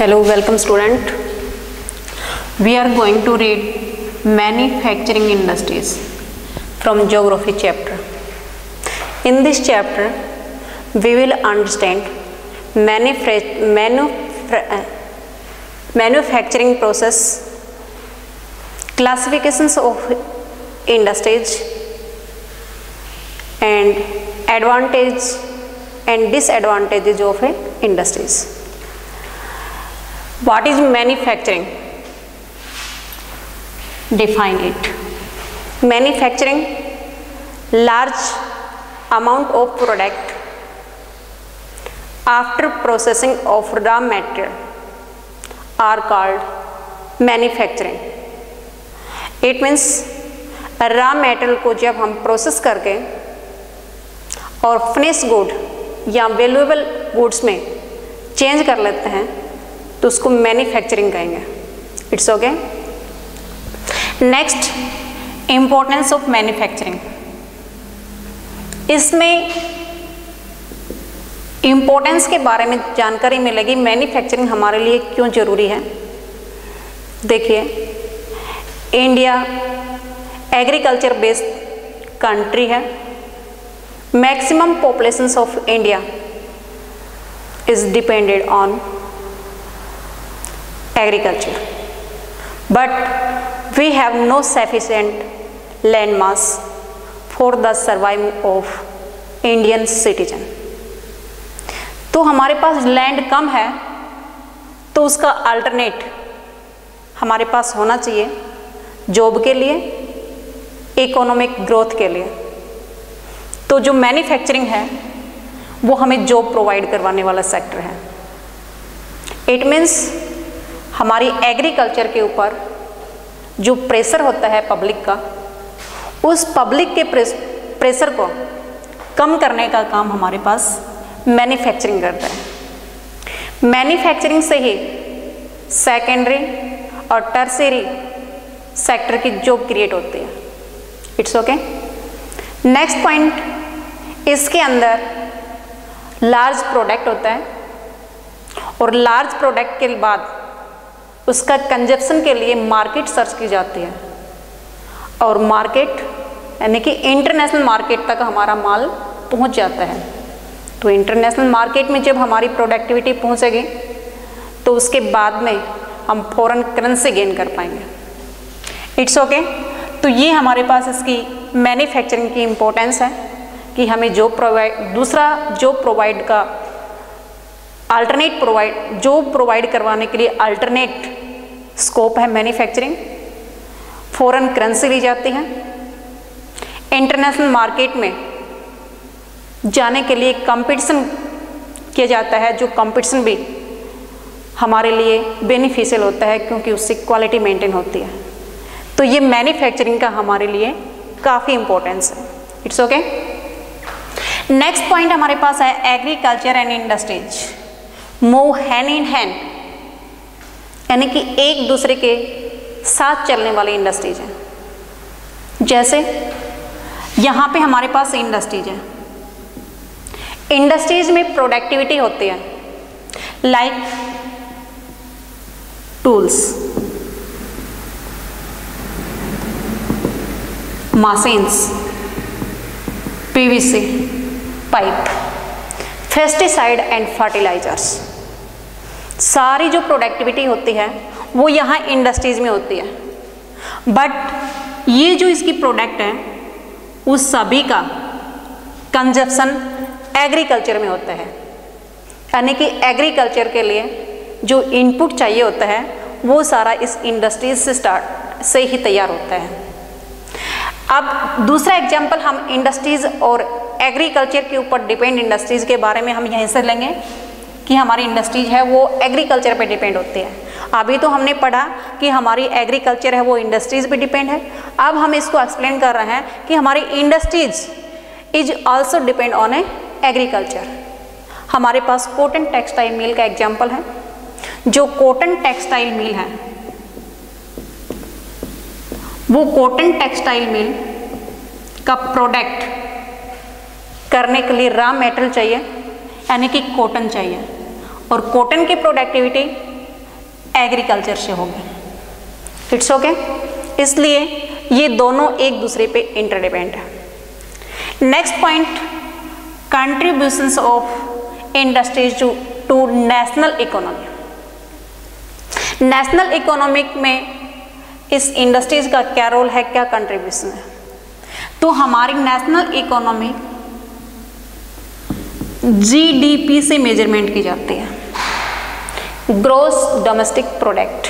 Hello, welcome student. We are going to read manufacturing industries from geography chapter. In this chapter, we will understand manufacturing process, classifications of industries, and advantage and disadvantages of industries. What is manufacturing? Define it. Manufacturing, large amount of product after processing of raw material are called manufacturing. It means raw material को जब हम process करके और finish good या valuable goods में change कर लेते हैं तो उसको मैन्युफैक्चरिंग कहेंगे. It's okay. Next, importance of manufacturing. इसमें इम्पोर्टेंस के बारे में जानकारी मिलेगी. मैन्युफैक्चरिंग हमारे लिए क्यों ज़रूरी है. देखिए, इंडिया एग्रीकल्चर बेस्ड कंट्री है. Maximum population of India is depended on agriculture, but we have no sufficient land mass for the survival of Indian citizen. तो हमारे पास लैंड कम है तो उसका अल्टरनेट हमारे पास होना चाहिए जॉब के लिए, इकोनॉमिक ग्रोथ के लिए. तो जो मैन्युफैक्चरिंग है वो हमें जॉब प्रोवाइड करवाने वाला सेक्टर है. इट मीन्स हमारी एग्रीकल्चर के ऊपर जो प्रेशर होता है पब्लिक का, उस पब्लिक के प्रेशर को कम करने का काम हमारे पास मैन्युफैक्चरिंग करता है. मैन्युफैक्चरिंग से ही सेकेंडरी और टर्शियरी सेक्टर की जॉब क्रिएट होती है. It's okay. नेक्स्ट पॉइंट, इसके अंदर लार्ज प्रोडक्ट होता है और लार्ज प्रोडक्ट के बाद उसका कंजप्शन के लिए मार्केट सर्च की जाती है और मार्केट यानी कि इंटरनेशनल मार्केट तक हमारा माल पहुंच जाता है. तो इंटरनेशनल मार्केट में जब हमारी प्रोडक्टिविटी पहुंचेगी तो उसके बाद में हम फॉरेन करेंसी गेन कर पाएंगे. It's okay. तो ये हमारे पास इसकी मैन्युफैक्चरिंग की इम्पोर्टेंस है कि हमें जॉब प्रोवाइड का जॉब प्रोवाइड करवाने के लिए अल्टरनेट स्कोप है मैन्युफैक्चरिंग. फॉरेन करेंसी ली जाती है. इंटरनेशनल मार्केट में जाने के लिए कंपटीशन किया जाता है, जो कंपटीशन भी हमारे लिए बेनिफिशियल होता है क्योंकि उससे क्वालिटी मेंटेन होती है. तो ये मैन्युफैक्चरिंग का हमारे लिए काफ़ी इम्पोर्टेंस है. It's okay. नेक्स्ट पॉइंट हमारे पास है agriculture and industries move hand in hand, यानी कि एक दूसरे के साथ चलने वाली इंडस्ट्रीज हैं. जैसे यहाँ पे हमारे पास इंडस्ट्रीज है. इंडस्ट्रीज में प्रोडक्टिविटी होती है like tools, machines, PVC pipe, pesticide and fertilizers. सारी जो प्रोडक्टिविटी होती है वो यहाँ इंडस्ट्रीज में होती है. बट ये जो इसकी प्रोडक्ट है उस सभी का कंजप्शन एग्रीकल्चर में होता है. यानी कि एग्रीकल्चर के लिए जो इनपुट चाहिए होता है वो सारा इस इंडस्ट्रीज से ही तैयार होता है. अब दूसरा एग्जाम्पल हम इंडस्ट्रीज और एग्रीकल्चर के ऊपर डिपेंड इंडस्ट्रीज के बारे में हम यहीं से लेंगे कि हमारी इंडस्ट्रीज है वो एग्रीकल्चर पे डिपेंड होती है. अभी तो हमने पढ़ा कि हमारी एग्रीकल्चर है वो इंडस्ट्रीज पे डिपेंड है. अब हम इसको एक्सप्लेन कर रहे हैं कि हमारी industries is also depend on agriculture. हमारे पास कॉटन टेक्सटाइल मिल का एग्जाम्पल है. जो कॉटन टेक्सटाइल मिल है वो कॉटन टेक्सटाइल मिल का प्रोडक्ट करने के लिए रॉ मेटेरियल चाहिए यानी कि कॉटन चाहिए, और कॉटन की प्रोडक्टिविटी एग्रीकल्चर से होगी। इट्स ओके, इसलिए ये दोनों एक दूसरे पे इंटरडिपेंडेंट है। Next point, contributions of industries to national economy. National economic में इस इंडस्ट्रीज का क्या रोल है, क्या कंट्रीब्यूशन है? तो हमारी नेशनल इकोनॉमी जीडीपी से मेजरमेंट की जाती है, ग्रॉस डोमेस्टिक प्रोडक्ट।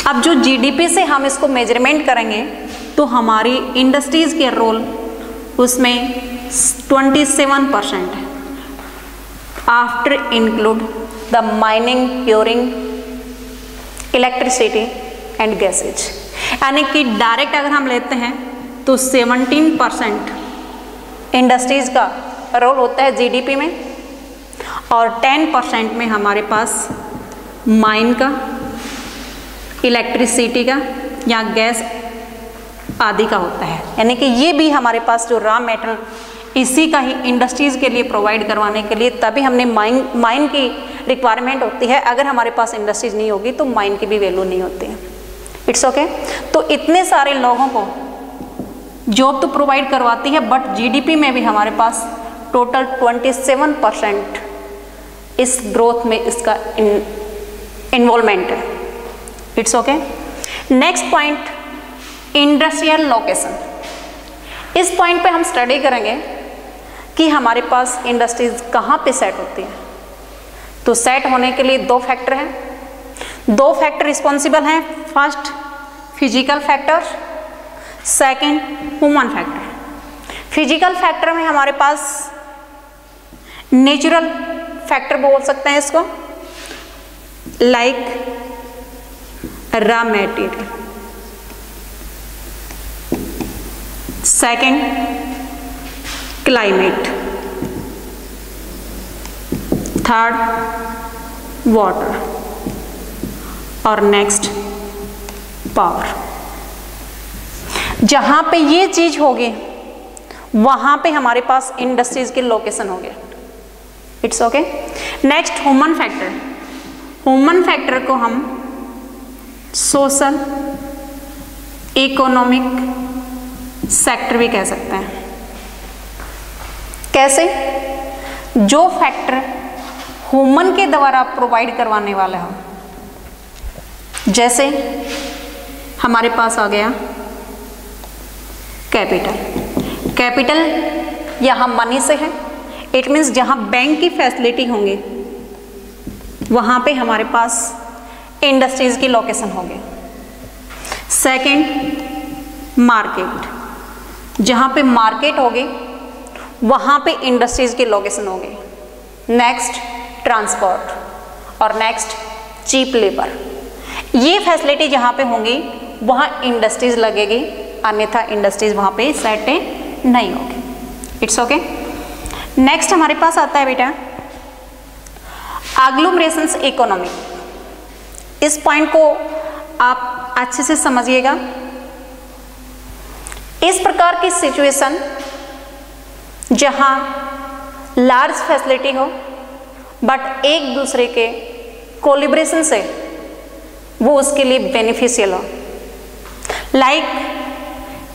अब जो जीडीपी से हम इसको मेजरमेंट करेंगे तो हमारी इंडस्ट्रीज के रोल उसमें 27% है, after include the mining, curing, electricity and gases. यानी कि डायरेक्ट अगर हम लेते हैं तो 17% इंडस्ट्रीज का रोल होता है जीडीपी में, और 10% में हमारे पास माइन का, इलेक्ट्रिसिटी का या गैस आदि का होता है। यानी कि ये भी हमारे पास जो रॉ मेटेरियल इसी का ही इंडस्ट्रीज़ के लिए प्रोवाइड करवाने के लिए, तभी हमने माइन की रिक्वायरमेंट होती है। अगर हमारे पास इंडस्ट्रीज नहीं होगी तो माइन की भी वैल्यू नहीं होती है। It's okay. तो इतने सारे लोगों को जॉब तो प्रोवाइड करवाती है, बट जीडीपी में भी हमारे पास टोटल 27% इस ग्रोथ में इसका इन्वॉल्वमेंट है। It's okay. Next point, industrial location. इस पॉइंट पे हम स्टडी करेंगे कि हमारे पास इंडस्ट्रीज कहाँ पे सेट होती है। तो सेट होने के लिए दो फैक्टर हैं, दो फैक्टर रिस्पॉन्सिबल हैं। First physical factor, second human factor. Physical factor में हमारे पास नेचुरल फैक्टर बोल सकते हैं इसको, like raw material. Second climate, third water, और नेक्स्ट पावर। जहां पे ये चीज होगी वहां पे हमारे पास इंडस्ट्रीज के लोकेशन हो गए। It's okay. Next human factor. Human factor को हम सोशल, इकोनॉमिक सेक्टर भी कह सकते हैं। कैसे? जो फैक्टर ह्यूमन के द्वारा प्रोवाइड करवाने वाला हो, जैसे हमारे पास आ गया कैपिटल। कैपिटल यहाँ मनी से है, इट मीन्स जहाँ बैंक की फैसिलिटी होंगी वहाँ पे हमारे पास इंडस्ट्रीज की लोकेशन होगी। सेकंड मार्केट, जहाँ पे मार्केट होगी वहाँ पे इंडस्ट्रीज की लोकेशन होगी। नेक्स्ट ट्रांसपोर्ट, और नेक्स्ट चीप लेबर। ये फैसिलिटी जहाँ पे होंगी वहाँ इंडस्ट्रीज लगेगी, अन्यथा इंडस्ट्रीज वहाँ पे सेट नहीं होगी। It's okay. नेक्स्ट हमारे पास आता है बेटा एग्लोमरेशंस इकोनॉमी। इस पॉइंट को आप अच्छे से समझिएगा। इस प्रकार की सिचुएशन जहां लार्ज फैसिलिटी हो बट एक दूसरे के कोलिब्रेशन से वो उसके लिए बेनिफिशियल हो। लाइक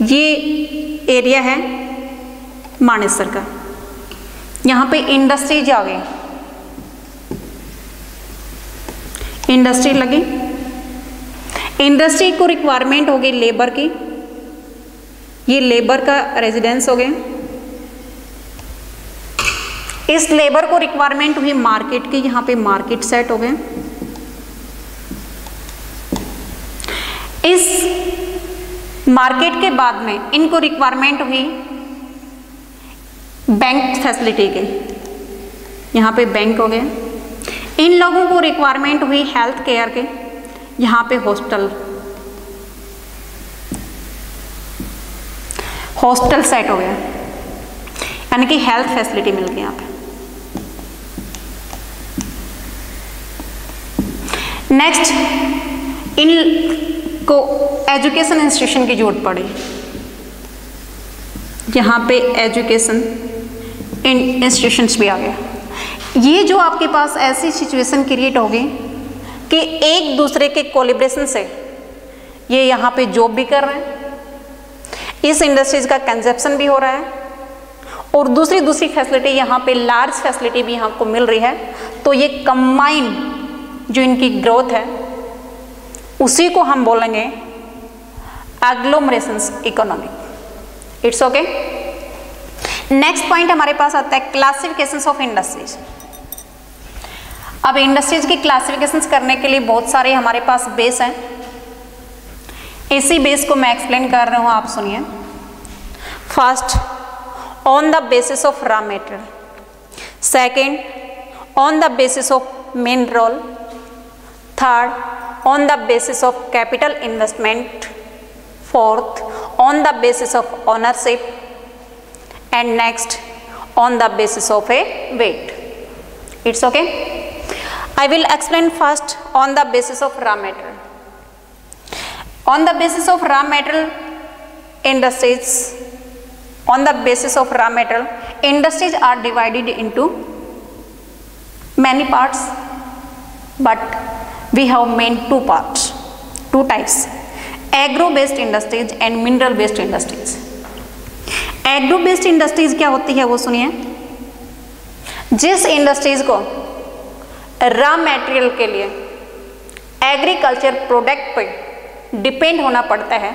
ये एरिया है मानेसर का, यहाँ पे इंडस्ट्रीज आ गई, इंडस्ट्री लगी, इंडस्ट्री को रिक्वायरमेंट हो गई लेबर की, ये लेबर का रेजिडेंस हो गया। इस लेबर को रिक्वायरमेंट हुई मार्केट की, यहाँ पे मार्केट सेट हो गए। इस मार्केट के बाद में इनको रिक्वायरमेंट हुई बैंक फैसिलिटी के, यहाँ पे बैंक हो गए। इन लोगों को रिक्वायरमेंट हुई हेल्थ केयर के, यहाँ पे हॉस्टल सेट हो गया, यानी कि हेल्थ फैसिलिटी मिल गई यहाँ पे। नेक्स्ट इन को एजुकेशन इंस्टीट्यूशन की जरूरत पड़ी, यहाँ पे एजुकेशन इंस्टीट्यूशंस भी आ गए। ये जो आपके पास ऐसी सिचुएशन क्रिएट होगी कि एक दूसरे के कोलिब्रेशन से ये यहाँ पे जॉब भी कर रहे हैं, इस इंडस्ट्रीज का कंजप्शन भी हो रहा है और दूसरी फैसिलिटी यहाँ पे लार्ज फैसिलिटी भी यहाँ को मिल रही है। तो ये कंबाइन जो इनकी ग्रोथ है उसी को हम बोलेंगे agglomerations economy. It's okay. Next point हमारे पास आता है क्लासिफिकेशंस ऑफ इंडस्ट्रीज। अब इंडस्ट्रीज की क्लासिफिकेशंस करने के लिए बहुत सारे हमारे पास बेस हैं, इसी बेस को मैं एक्सप्लेन कर रहा हूँ, आप सुनिए। First, on the basis of raw material. Second, on the basis of mineral. Third, on the basis of capital investment. Fourth, on the basis of ownership. and next on the basis of a weight. It's okay. I will explain first on the basis of raw material. On the basis of raw material industries, on the basis of raw material industries are divided into many parts, but we have main two parts, two types: agro based industries and mineral based industries. Agro based industries क्या होती है वो सुनिए। जिस industries को raw material के लिए agriculture product पे डिपेंड होना पड़ता है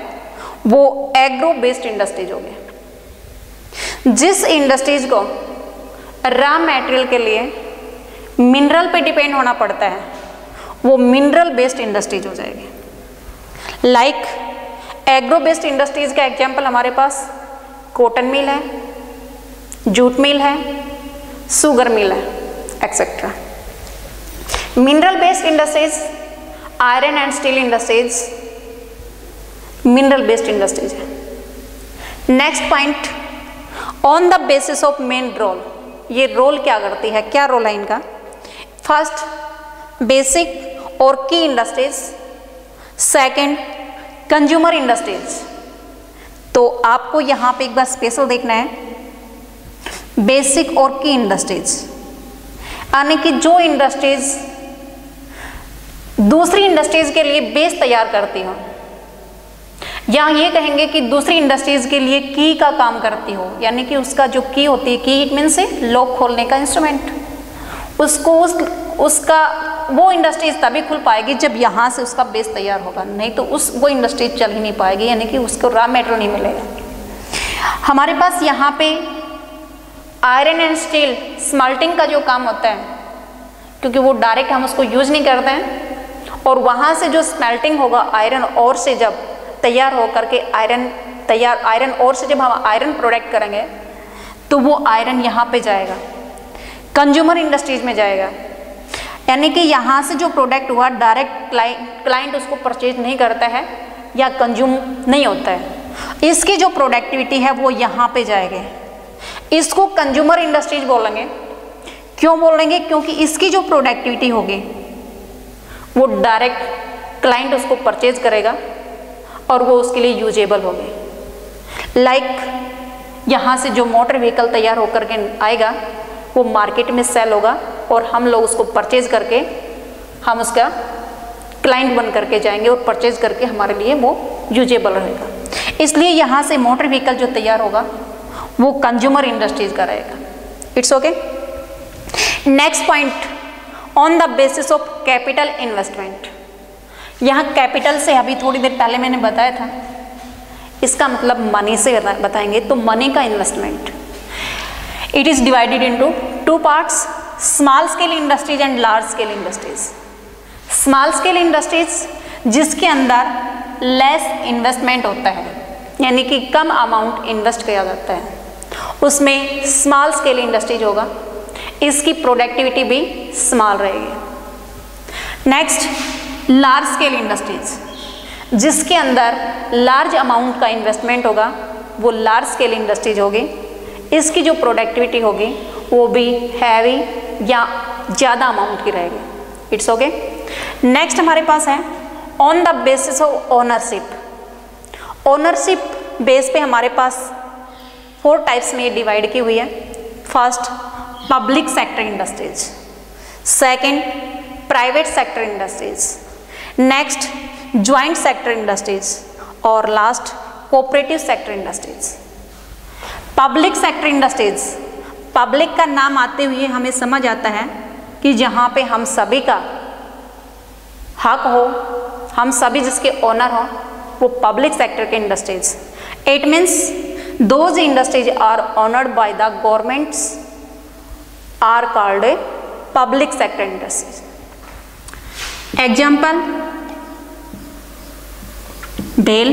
वो एग्रो बेस्ड इंडस्ट्रीज हो गया। जिस इंडस्ट्रीज को रॉ मटेरियल के लिए मिनरल पे डिपेंड होना पड़ता है वो मिनरल बेस्ड इंडस्ट्रीज हो जाएगी। लाइक एग्रो बेस्ड इंडस्ट्रीज का एग्जांपल हमारे पास कॉटन मिल है, जूट मिल है, शुगर मिल है, etcetera. Mineral based industries, iron and steel industries mineral based industries है। Next point, on the basis of main role. ये role क्या करती है, क्या रोल है इनका? फर्स्ट, बेसिक और की इंडस्ट्रीज। Second, consumer industries. तो आपको यहाँ पे एक बार स्पेशल देखना है, बेसिक और की इंडस्ट्रीज, यानी कि जो इंडस्ट्रीज दूसरी इंडस्ट्रीज के लिए बेस तैयार करती हो, या ये कहेंगे कि दूसरी इंडस्ट्रीज के लिए की का काम करती हो, यानी कि उसका जो की होती है, की इट मीन से लॉक खोलने का इंस्ट्रूमेंट, उसको उसका वो इंडस्ट्रीज तभी खुल पाएगी जब यहाँ से उसका बेस तैयार होगा, नहीं तो वो इंडस्ट्रीज चल ही नहीं पाएगी, यानी कि उसको रॉ मेटेरियल नहीं मिलेगा। हमारे पास यहाँ पे आयरन एंड स्टील स्मल्टिंग का जो काम होता है, क्योंकि वो डायरेक्ट हम उसको यूज नहीं करते हैं, और वहाँ से जो स्मेल्टिंग होगा आयरन ओर से जब तैयार हो करके आयरन ओर से जब हम आयरन प्रोडक्ट करेंगे तो वो आयरन यहाँ पे जाएगा, कंज्यूमर इंडस्ट्रीज में जाएगा, यानी कि यहाँ से जो प्रोडक्ट हुआ डायरेक्ट क्लाइंट उसको परचेज नहीं करता है या कंज्यूम नहीं होता है, इसकी जो प्रोडक्टिविटी है वो यहाँ पे जाएगी। इसको कंज्यूमर इंडस्ट्रीज बोलेंगे। क्यों बोलेंगे? क्योंकि इसकी जो प्रोडक्टिविटी होगी वो डायरेक्ट क्लाइंट उसको परचेज करेगा और वो उसके लिए यूजेबल होगी। लाइक यहाँ से जो मोटर व्हीकल तैयार होकर के आएगा वो मार्केट में सेल होगा और हम लोग उसको परचेज करके हम उसका क्लाइंट बन करके जाएंगे और परचेज करके हमारे लिए वो यूजेबल रहेगा। इसलिए यहाँ से मोटर व्हीकल जो तैयार होगा वो कंज्यूमर इंडस्ट्रीज का रहेगा। It's okay. Next point, on the basis of capital investment. यहाँ कैपिटल से अभी थोड़ी देर पहले मैंने बताया था, इसका मतलब मनी से बताएंगे, तो मनी का investment. It is divided into two parts, small scale industries and large scale industries. Small scale industries जिसके अंदर less investment होता है, यानी कि कम अमाउंट इन्वेस्ट किया जाता है, उसमें स्मॉल स्केल इंडस्ट्रीज होगा, इसकी प्रोडक्टिविटी भी स्मॉल रहेगी। नेक्स्ट, लार्ज स्केल इंडस्ट्रीज जिसके अंदर लार्ज अमाउंट का इन्वेस्टमेंट होगा, वो लार्ज स्केल इंडस्ट्रीज होगी, इसकी जो प्रोडक्टिविटी होगी वो भी हैवी या ज़्यादा अमाउंट की रहेगी। It's okay. नेक्स्ट हमारे पास है on the basis of ownership. Ownership base पे हमारे पास 4 टाइप्स में डिवाइड की हुई है। First, public sector industries. Second, private sector industries, next joint sector industries और last cooperative sector industries. Public sector industries, public का नाम आते हुए हमें समझ आता है कि जहाँ पे हम सभी का हक हो, हम सभी जिसके ओनर हो, वो पब्लिक सेक्टर के industries. It means those industries are owned by the governments are called public sector industries. Example BEL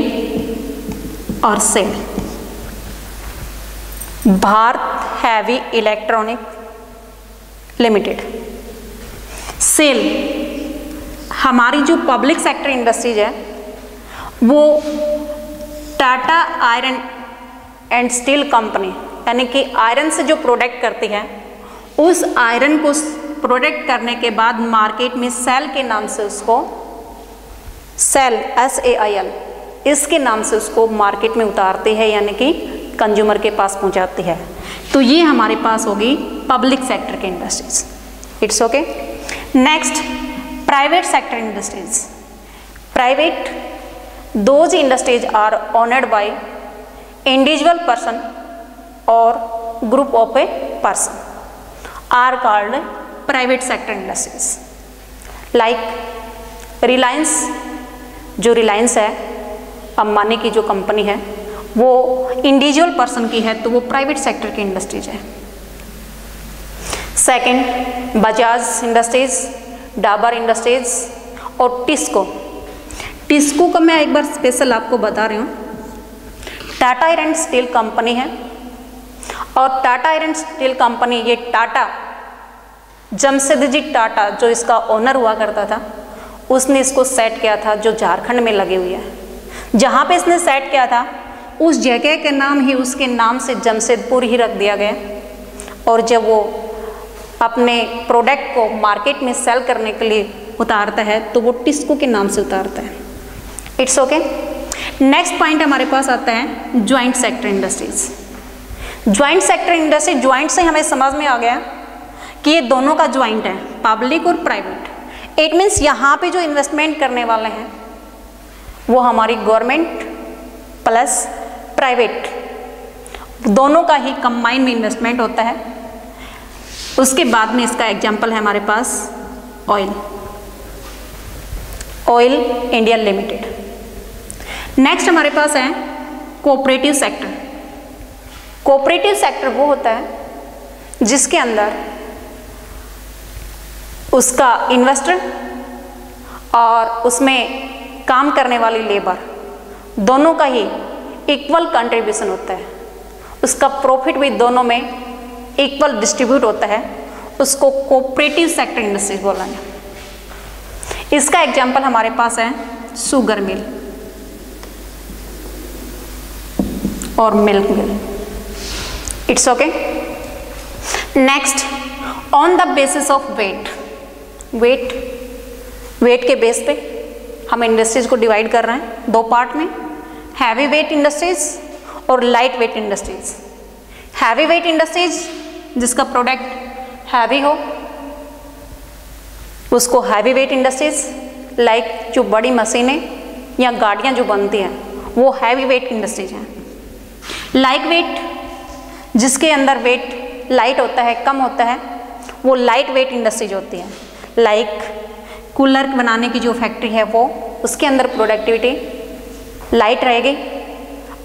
और SAIL. Bharat heavy electronic limited. SAIL हमारी जो पब्लिक सेक्टर इंडस्ट्रीज है वो Tata iron and steel company, यानी कि iron से जो प्रोडक्ट करती है, उस आयरन को प्रोडक्ट करने के बाद मार्केट में सेल के नाम से उसको, सेल SAIL, इसके नाम से उसको मार्केट में उतारती है, यानी कि कंज्यूमर के पास पहुंचाती है। तो ये हमारे पास होगी पब्लिक सेक्टर के industries. It's okay. Next private sector industries. Private those industries are owned by individual person और group of a person are called private sector industries. Like Reliance, जो रिलायंस है अंबानी की जो कंपनी है, वो इंडिविजुअल पर्सन की है, तो वो प्राइवेट सेक्टर की इंडस्ट्रीज है। Second Bajaj industries, Dabur industries और टिस्को। टिस्को का मैं एक बार स्पेशल आपको बता रही हूँ। टाटा आयरन स्टील कंपनी है और टाटा आयरन स्टील कंपनी, ये टाटा जमशेदजी टाटा जो इसका ओनर हुआ करता था, उसने इसको सेट किया था, जो झारखंड में लगी हुई है। जहाँ पे इसने सेट किया था उस जगह के नाम ही उसके नाम से जमशेदपुर ही रख दिया गया। और जब वो अपने प्रोडक्ट को मार्केट में सेल करने के लिए उतारता है तो वो टिस्को के नाम से उतारता है। It's okay. नेक्स्ट पॉइंट हमारे पास आता है joint sector industries. Joint sector industry, joint से हमें समझ में आ गया कि ये दोनों का ज्वाइंट है, पब्लिक और प्राइवेट। इट मीन्स यहाँ पे जो इन्वेस्टमेंट करने वाले हैं वो हमारी गवर्नमेंट प्लस प्राइवेट, दोनों का ही कंबाइन में इन्वेस्टमेंट होता है। उसके बाद में इसका एग्जाम्पल है हमारे पास oil, oil India limited. Next हमारे पास है कोऑपरेटिव सेक्टर। कोऑपरेटिव सेक्टर वो होता है जिसके अंदर उसका इन्वेस्टर और उसमें काम करने वाली लेबर दोनों का ही इक्वल कंट्रीब्यूशन होता है, उसका प्रॉफिट भी दोनों में इक्वल डिस्ट्रीब्यूट होता है। उसको कोऑपरेटिव सेक्टर इंडस्ट्रीज बोला है। इसका एग्जाम्पल हमारे पास है शुगर मिल और milk mill. It's okay. Next on the basis of weight, weight के बेस पे हम इंडस्ट्रीज को डिवाइड कर रहे हैं दो पार्ट में, हैवी वेट इंडस्ट्रीज और light weight industries. Heavy weight industries जिसका प्रोडक्ट हैवी हो उसको हैवी वेट इंडस्ट्रीज, लाइक जो बड़ी मशीनें या गाड़ियां जो बनती हैं वो हैवी वेट इंडस्ट्रीज हैं। लाइट वेट जिसके अंदर वेट लाइट होता है, कम होता है, वो लाइट वेट इंडस्ट्रीज होती हैं। लाइक कूलर बनाने की जो फैक्ट्री है वो, उसके अंदर प्रोडक्टिविटी लाइट रहेगी,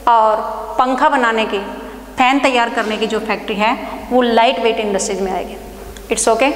और पंखा बनाने की, फैन तैयार करने की जो फैक्ट्री है वो लाइट वेट इंडस्ट्रीज में आएगी। It's okay.